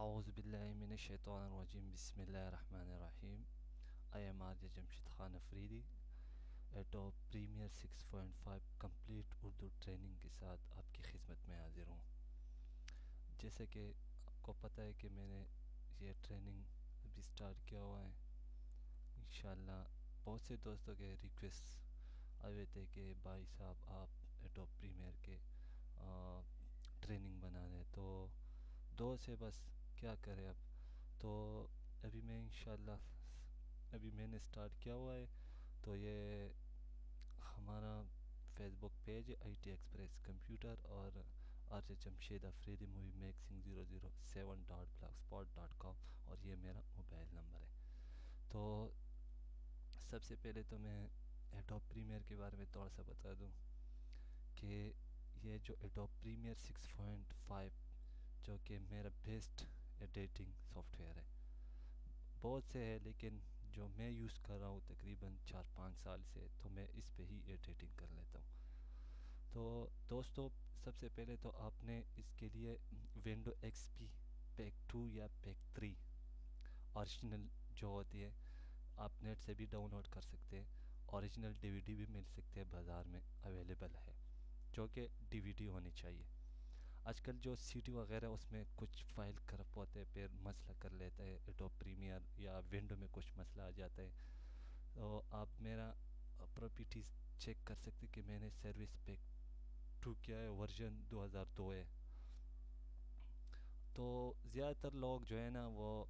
A'udzubillahiminash-shaytanir-rajim. Bismillahir-rahmanir-rahim. I am RJ Jamshid Khan Afridi, Adobe Premiere 6.5 complete Urdu training के साथ आपकी खिदमत में हाजिर हूँ। जैसे कि आपको पता है कि मैंने ये ट्रेनिंग अभी स्टार्ट किया हुआ है। इंशाल्लाह बहुत से दोस्तों के रिक्वेस्ट आए हुए थे कि भाई साहब आप एडोब प्रीमियर के ट्रेनिंग बना दें, तो दो से बस क्या करें अब। तो अभी मैं इंशाल्लाह अभी मैंने स्टार्ट किया हुआ है। तो ये हमारा फेसबुक पेज है IT एक्सप्रेस कंप्यूटर और RJ Jamshed Afridi movie making 007.blogspot.com और ये मेरा मोबाइल नंबर है। तो सबसे पहले तो मैं एडोब प्रीमियर के बारे में थोड़ा सा बता दूं कि ये जो एडोब प्रीमियर 6.5 जो कि मेरा बेस्ट एडिटिंग सॉफ्टवेयर है, बहुत से है लेकिन जो मैं यूज़ कर रहा हूँ तकरीबन 4-5 साल से, तो मैं इस पे ही एडिटिंग कर लेता हूँ। तो दोस्तों सबसे पहले तो आपने इसके लिए विंडो XP पैक 2 या पैक 3 ओरिजिनल जो होती है आप नेट से भी डाउनलोड कर सकते हैं। ओरिजिनल DVD भी मिल सकते हैं, बाज़ार में अवेलेबल है, जो कि DVD होनी चाहिए। आजकल जो CD वगैरह उसमें कुछ फाइल करप्ट होते हैं, फिर मसला कर लेता है एडोब प्रीमियर या विंडो में कुछ मसला आ जाता है। तो आप मेरा प्रॉपर्टीज चेक कर सकते कि मैंने सर्विस पैक 2 किया है, वर्जन 2002 है। तो ज़्यादातर लोग जो है ना वो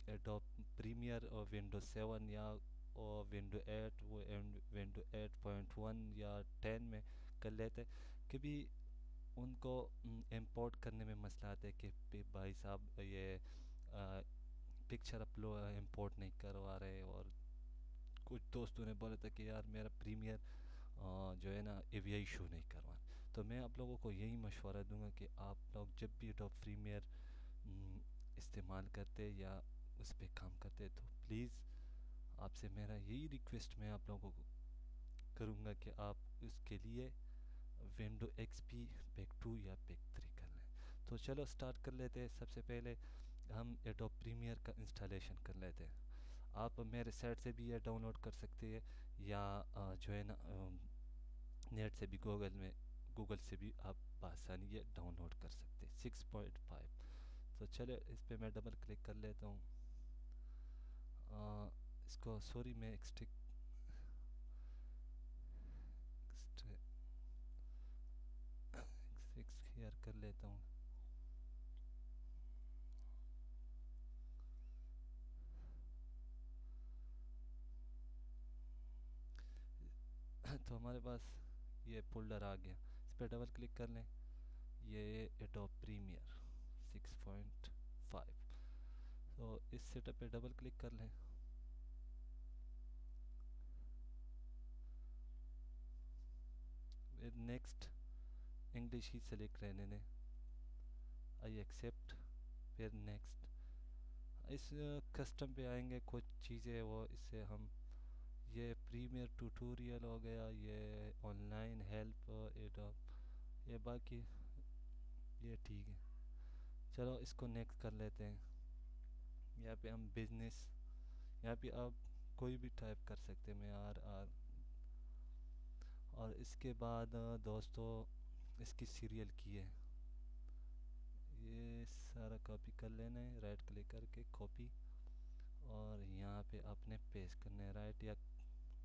एडोब प्रीमियर और विंडो 7 या और विंडो 8 वो विंडो 8.1 या 10 में कर लेते, कभी उनको इंपोर्ट करने में मसला आता है कि भाई साहब ये पिक्चर अपलोड इंपोर्ट नहीं करवा रहे। और कुछ दोस्तों ने बोला था कि यार मेरा प्रीमियर जो है ना AVI इशू नहीं करवा। तो मैं आप लोगों को यही मशवरा दूंगा कि आप लोग जब भी एडोब प्रीमियर इस्तेमाल करते या उस पर काम करते तो प्लीज़ आपसे मेरा यही रिक्वेस्ट मैं आप लोगों को करूँगा कि आप इसके लिए विंडो XP पैक 2 या पैक 3 कर लें। तो चलो स्टार्ट कर लेते हैं। सबसे पहले हम एडोब प्रीमियर का इंस्टॉलेशन कर लेते हैं। आप मेरे साइट से भी ये डाउनलोड कर सकते हैं या जो है ना नेट से भी गूगल से भी आप आसानी ये डाउनलोड कर सकते हैं 6.5। तो चलो इस पर मैं डबल क्लिक कर लेता हूँ। इसको सॉरी मैं एक्स हेयर कर लेता हूँ। तो हमारे पास ये फोल्डर आ गया, इस पर डबल क्लिक कर लें। ये एडोब प्रीमियर 6.5। तो इस सेटअप पे डबल क्लिक कर लें। फिर नेक्स्ट इंग्लिश ही सेलेक्ट रहने दें, आई एक्सेप्ट, फिर नेक्स्ट। इस कस्टम पे आएंगे कुछ चीज़ें, वो इससे हम ये प्रीमियर ट्यूटोरियल हो गया, ये ऑनलाइन हेल्प एडोब, ये बाकी ये ठीक है। चलो इसको नेक्स्ट कर लेते हैं। यहाँ पे हम बिजनेस, यहाँ पे आप कोई भी टाइप कर सकते हैं, मैं RR। और इसके बाद दोस्तों इसकी सीरियल की है, ये सारा कॉपी कर लेना है, राइट क्लिक करके कॉपी, और यहाँ पे आपने पेस्ट करना है, राइट या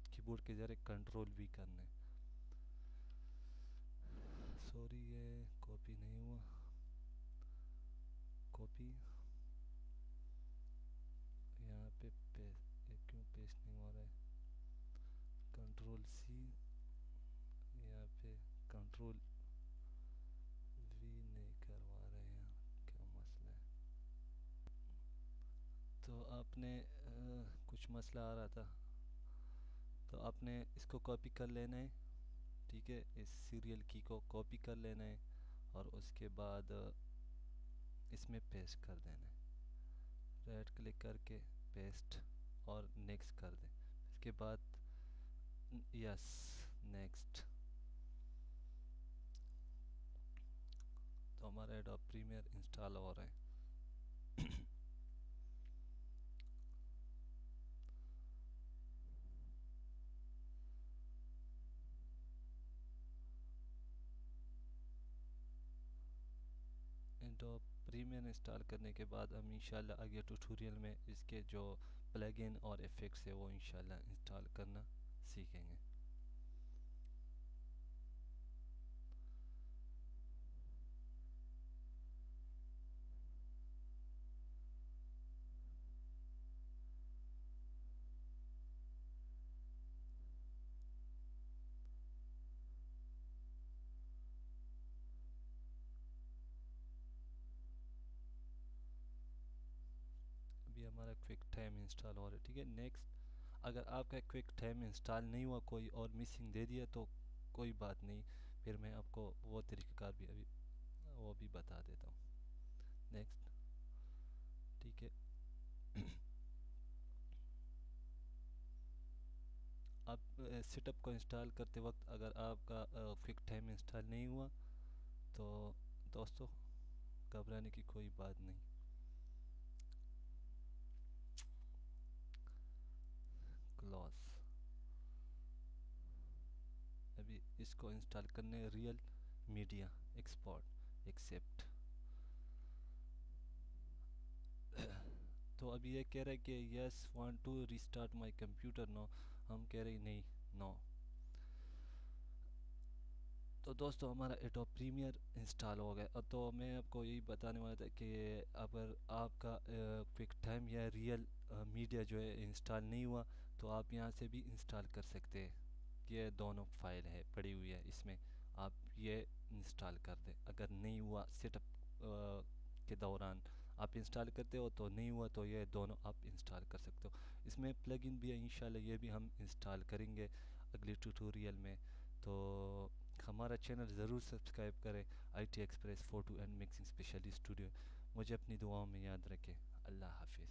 कीबोर्ड के जरिए कंट्रोल भी करना है। सॉरी ये कॉपी नहीं हुआ, कॉपी यहाँ पे पेस्ट, ये क्यों पेस्ट नहीं हो रहा है, कंट्रोल C, यहाँ पे कंट्रोल V नहीं करवा रहे हैं, क्या मसला है। तो आपने कुछ मसला आ रहा था, तो आपने इसको कॉपी कर लेना है, ठीक है। इस सीरियल की को कॉपी कर लेना है और उसके बाद इसमें पेस्ट कर देना है, राइट क्लिक करके पेस्ट और नेक्स्ट कर दें। इसके बाद यस नेक्स्ट। तो हमारा एडोब प्रीमियर इंस्टॉल हो रहा है। एडोब प्रीमियर इंस्टॉल करने के बाद हम इंशाल्लाह आगे ट्यूटोरियल में इसके जो प्लगइन और इफ़ेक्ट्स है वो इंशाल्लाह इंस्टॉल करना सीखेंगे। अभी हमारा क्विक टाइम इंस्टॉल हो रहा है, ठीक है। नेक्स्ट, अगर आपका क्विक टाइम इंस्टॉल नहीं हुआ कोई और मिसिंग दे दिया तो कोई बात नहीं, फिर मैं आपको वो तरीक़ाकार भी अभी वो भी बता देता हूँ। नेक्स्ट, ठीक है। आप सेटअप को इंस्टॉल करते वक्त अगर आपका क्विक टाइम इंस्टॉल नहीं हुआ तो दोस्तों घबराने की कोई बात नहीं। क्लोज, अभी इसको इंस्टॉल करने रियल मीडिया एक्सपोर्ट एक्सेप्ट। तो अभी ये कह रहा है कि yes want to restart my computer no, हम कह रहे नहीं, नो। तो दोस्तों हमारा एडोब प्रीमियर इंस्टॉल हो गया। तो मैं आपको यही बताने वाला था कि अगर आपका क्विक टाइम या रियल मीडिया जो है इंस्टॉल नहीं हुआ तो आप यहाँ से भी इंस्टॉल कर सकते हैं। ये दोनों फाइल है पड़ी हुई है, इसमें आप ये इंस्टॉल कर दें। अगर नहीं हुआ सेटअप के दौरान आप इंस्टॉल करते हो तो नहीं हुआ तो ये दोनों आप इंस्टॉल कर सकते हो। इसमें प्लगइन भी है, इंशाल्लाह ये भी हम इंस्टॉल करेंगे अगले ट्यूटोरियल में। तो हमारा चैनल ज़रूर सब्सक्राइब करें, IT express photo and mixing specialist studio. मुझे अपनी दुआओं में याद रखें। अल्लाह हाफिज़।